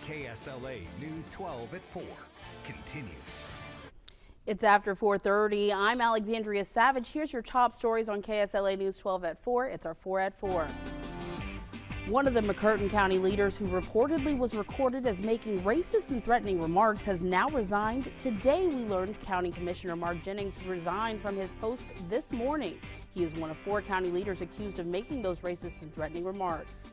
KSLA News 12 at 4 continues. It's after 4:30. I'm Alexandria Savage. Here's your top stories on KSLA News 12 at 4. It's our 4 at 4. One of the McCurtain County leaders who reportedly was recorded as making racist and threatening remarks has now resigned. Today, we learned County Commissioner Mark Jennings resigned from his post this morning. He is one of 4 county leaders accused of making those racist and threatening remarks.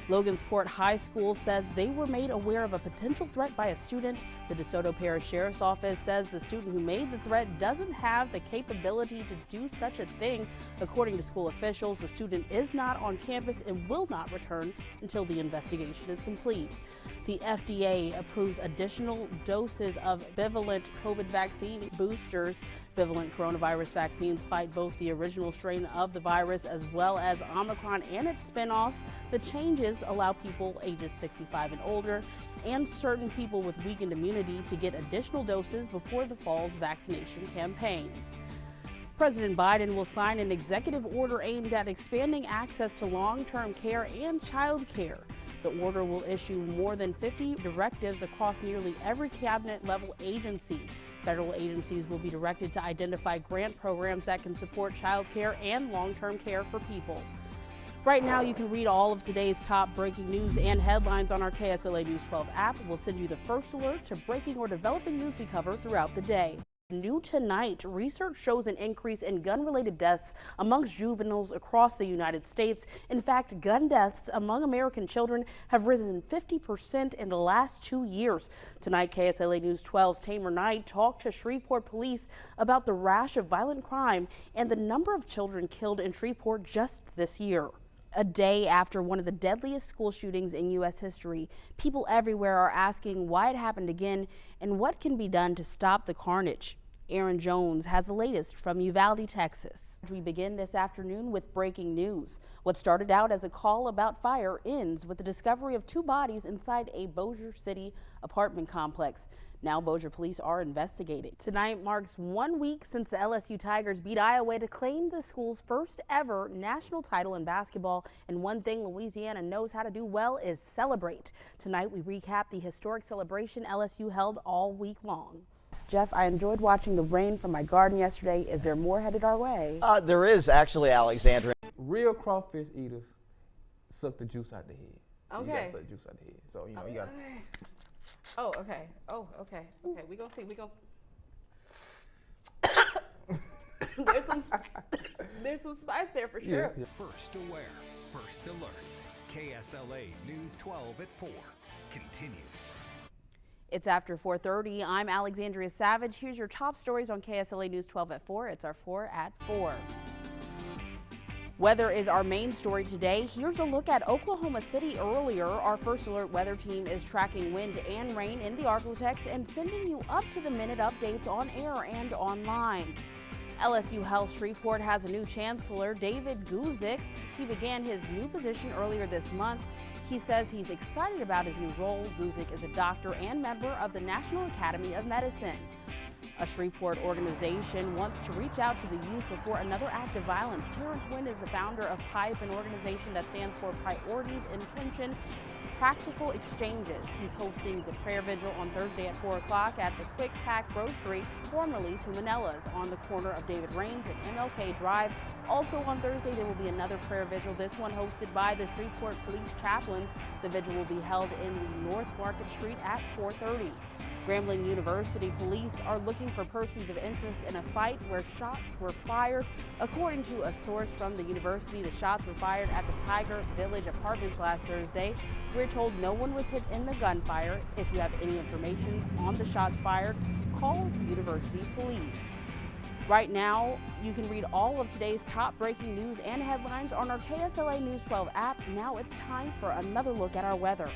Logansport High School says they were made aware of a potential threat by a student. The DeSoto Parish Sheriff's Office says the student who made the threat doesn't have the capability to do such a thing. According to school officials, the student is not on campus and will not return until the investigation is complete. The FDA approves additional doses of bivalent COVID vaccine boosters. Bivalent coronavirus vaccines fight both the original strain of the virus as well as Omicron and its spinoffs. The changes allow people ages 65 and older and certain people with weakened immunity to get additional doses before the fall's vaccination campaigns. President Biden will sign an executive order aimed at expanding access to long-term care and child care. The order will issue more than 50 directives across nearly every cabinet-level agency. Federal agencies will be directed to identify grant programs that can support child care and long-term care for people. Right now, you can read all of today's top breaking news and headlines on our KSLA News 12 app. We'll send you the first alert to breaking or developing news we cover throughout the day. New tonight, research shows an increase in gun-related deaths amongst juveniles across the United States. In fact, gun deaths among American children have risen 50% in the last 2 years. Tonight, KSLA News 12's Tamer Knight talked to Shreveport police about the rash of violent crime and the number of children killed in Shreveport just this year. A day after one of the deadliest school shootings in U.S. history, people everywhere are asking why it happened again and what can be done to stop the carnage. Aaron Jones has the latest from Uvalde, Texas. We begin this afternoon with breaking news. What started out as a call about fire ends with the discovery of 2 bodies inside a Bossier City apartment complex. Now Bossier police are investigating. Tonight marks 1 week since the LSU Tigers beat Iowa to claim the school's first ever national title in basketball. And one thing Louisiana knows how to do well is celebrate. Tonight we recap the historic celebration LSU held all week long. Jeff, I enjoyed watching the rain from my garden yesterday. Is there more headed our way? There is actually, Alexandra. Real crawfish eaters suck the juice out the head. So Okay. You gotta suck juice out the head. So, you know, you gotta. Oh, okay. Oh, okay. Okay, we gonna see. We gonna. There's some spice there for sure. Yes. First aware, first alert. KSLA News 12 at 4 continues. It's after 4:30. I'm Alexandria Savage. Here's your top stories on KSLA News 12 at 4. It's our 4 at 4. Weather is our main story today. Here's a look at Oklahoma City earlier. Our first alert weather team is tracking wind and rain in the Arklatex and sending you up-to-the-minute updates on air and online. LSU Health Shreveport has a new chancellor, David Guzik. He began his new position earlier this month. He says he's excited about his new role. Guzik is a doctor and member of the National Academy of Medicine. A Shreveport organization wants to reach out to the youth before another act of violence. Terrence Wynn is the founder of PIPE, an organization that stands for Priorities, Intention, Practical Exchanges. He's hosting the prayer vigil on Thursday at 4 o'clock at the Quick Pack Grocery, formerly Tumanella's, on the corner of David Raines and MLK Drive. Also on Thursday, there will be another prayer vigil, this one hosted by the Shreveport Police Chaplains. The vigil will be held in North Market Street at 4:30. Grambling University police are looking for persons of interest in a fight where shots were fired. According to a source from the university, the shots were fired at the Tiger Village Apartments last Thursday. We're told no one was hit in the gunfire. If you have any information on the shots fired, call university police. Right now, you can read all of today's top breaking news and headlines on our KSLA News 12 app. Now it's time for another look at our weather.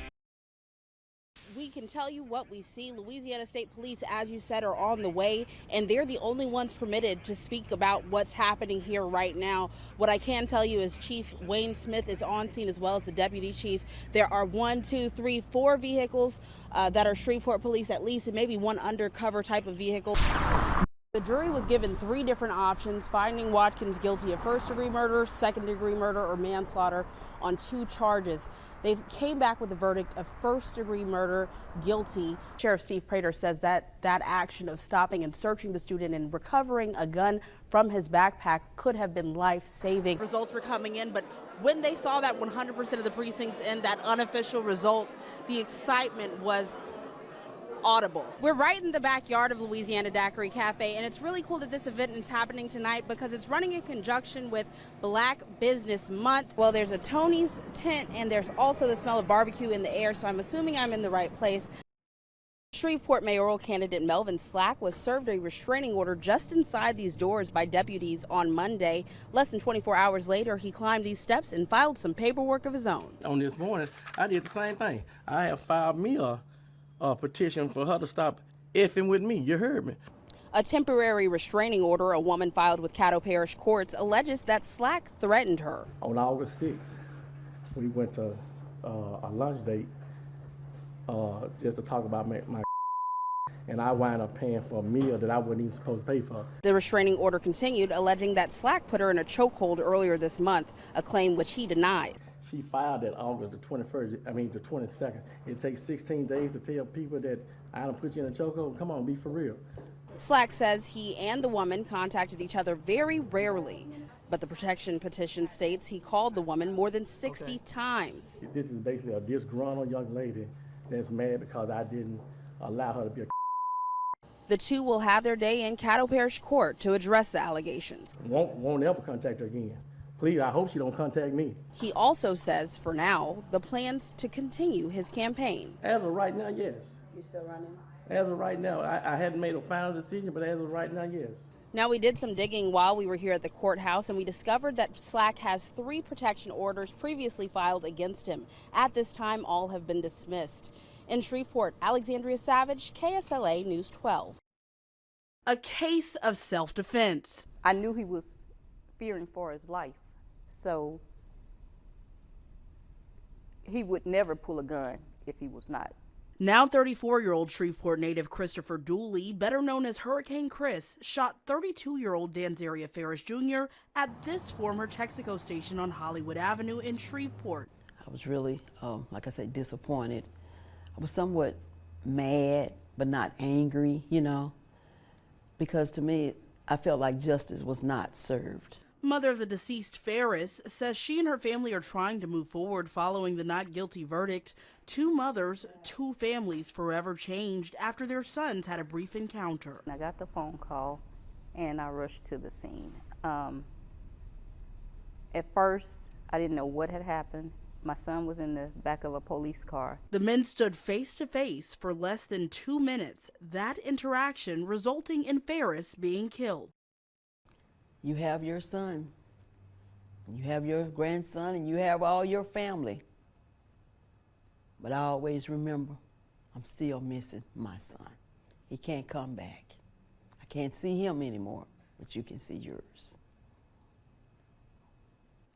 We can tell you what we see. Louisiana State Police, as you said, are on the way, and they're the only ones permitted to speak about what's happening here right now. What I can tell you is Chief Wayne Smith is on scene, as well as the deputy chief. There are 4 vehicles that are Shreveport police, at least, and maybe one undercover type of vehicle. The jury was given 3 different options, finding Watkins guilty of first-degree murder, second-degree murder, or manslaughter on 2 charges. They came back with a verdict of first-degree murder, guilty. Sheriff Steve Prater says that action of stopping and searching the student and recovering a gun from his backpack could have been life-saving. Results were coming in, but when they saw that 100% of the precincts in that unofficial result, the excitement was audible. We're right in the backyard of Louisiana Daiquiri Cafe, and it's really cool that this event is happening tonight because it's running in conjunction with Black Business Month. Well, there's a Tony's tent, and there's also the smell of barbecue in the air, so I'm assuming I'm in the right place. Shreveport mayoral candidate Melvin Slack was served a restraining order just inside these doors by deputies on Monday. Less than 24 hours later, he climbed these steps and filed some paperwork of his own. On this morning, I did the same thing. I have filed me a petition for her to stop effing with me. You heard me. A temporary restraining order a woman filed with Caddo Parish courts alleges that Slack threatened her. On August 6th, we went to a lunch date just to talk about my and I wound up paying for a meal that I wasn't even supposed to pay for. The restraining order continued, alleging that Slack put her in a chokehold earlier this month, a claim which he denied. She filed that August the 22nd. It takes 16 days to tell people that I don't put you in a chokehold. Come on, be for real. Slack says he and the woman contacted each other very rarely, but the protection petition states he called the woman more than 60 times. This is basically a disgruntled young lady that's mad because I didn't allow her to be a. The two will have their day in Caddo Parish Court to address the allegations. Won't ever contact her again. Please, I hope she don't contact me. He also says, for now, the plans to continue his campaign. As of right now, yes. You still running? As of right now, I hadn't made a final decision, but as of right now, yes. Now, we did some digging while we were here at the courthouse, and we discovered that Slack has 3 protection orders previously filed against him. At this time, all have been dismissed. In Shreveport, Alexandria Savage, KSLA News 12. A case of self-defense. I knew he was fearing for his life, so he would never pull a gun if he was not. Now 34-year-old Shreveport native Christopher Dooley, better known as Hurricane Chris, shot 32-year-old Danzaria Ferris Jr. at this former Texaco station on Hollywood Avenue in Shreveport. I was really, like I said, disappointed. I was somewhat mad, but not angry, you know, because to me, I felt like justice was not served. Mother of the deceased Ferris says she and her family are trying to move forward following the not guilty verdict. 2 mothers, 2 families forever changed after their sons had a brief encounter. I got the phone call and I rushed to the scene. At first, I didn't know what had happened. My son was in the back of a police car. The men stood face to face for less than 2 minutes, that interaction resulting in Ferris being killed. You have your son, you have your grandson, and you have all your family. But I always remember, I'm still missing my son. He can't come back. I can't see him anymore, but you can see yours.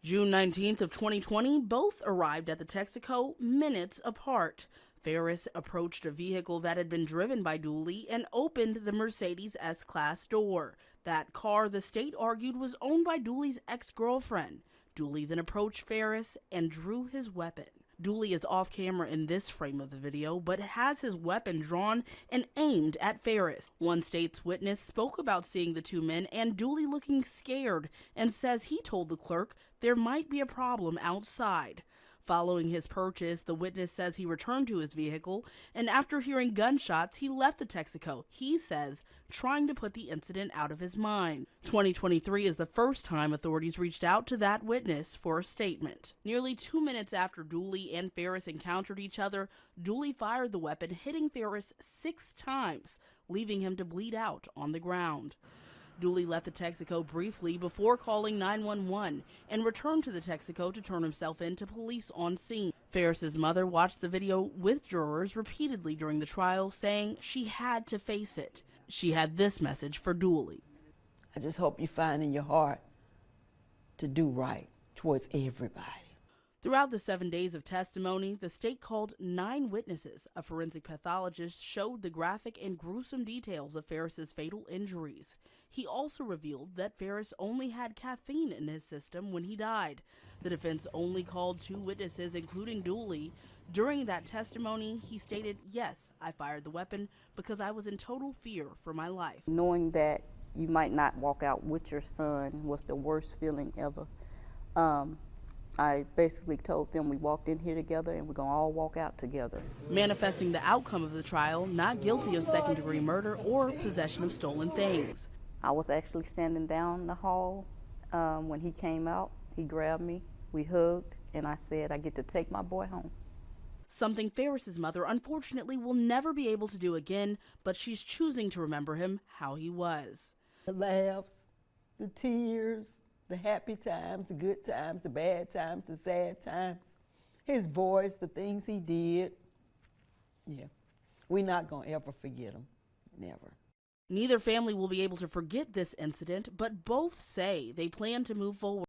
June 19th of 2020, both arrived at the Texaco minutes apart. Ferris approached a vehicle that had been driven by Dooley and opened the Mercedes S-Class door. That car, the state argued, was owned by Dooley's ex-girlfriend. Dooley then approached Ferris and drew his weapon. Dooley is off camera in this frame of the video, but has his weapon drawn and aimed at Ferris. One state's witness spoke about seeing the 2 men and Dooley looking scared and says he told the clerk there might be a problem outside. Following his purchase, the witness says he returned to his vehicle, and after hearing gunshots, he left the Texaco, he says, trying to put the incident out of his mind. 2023 is the first time authorities reached out to that witness for a statement. Nearly 2 minutes after Dooley and Ferris encountered each other, Dooley fired the weapon, hitting Ferris 6 times, leaving him to bleed out on the ground. Dooley left the Texaco briefly before calling 911 and returned to the Texaco to turn himself in to police on scene. Ferris's mother watched the video with jurors repeatedly during the trial, saying she had to face it. She had this message for Dooley. I just hope you find in your heart to do right towards everybody. Throughout the 7 days of testimony, the state called 9 witnesses. A forensic pathologist showed the graphic and gruesome details of Ferris's fatal injuries. He also revealed that Ferris only had caffeine in his system when he died. The defense only called 2 witnesses, including Dooley. During that testimony, he stated, "Yes, I fired the weapon because I was in total fear for my life." Knowing that you might not walk out with your son was the worst feeling ever. I basically told them we walked in here together and we're going to all walk out together. Manifesting the outcome of the trial, not guilty of second-degree murder or possession of stolen things. I was actually standing down the hall when he came out. He grabbed me, we hugged, and I said, "I get to take my boy home." Something Ferris's mother unfortunately will never be able to do again, but she's choosing to remember him how he was. The laughs, the tears, the happy times, the good times, the bad times, the sad times, his voice, the things he did. Yeah, we're not going to ever forget him, never. Neither family will be able to forget this incident, but both say they plan to move forward.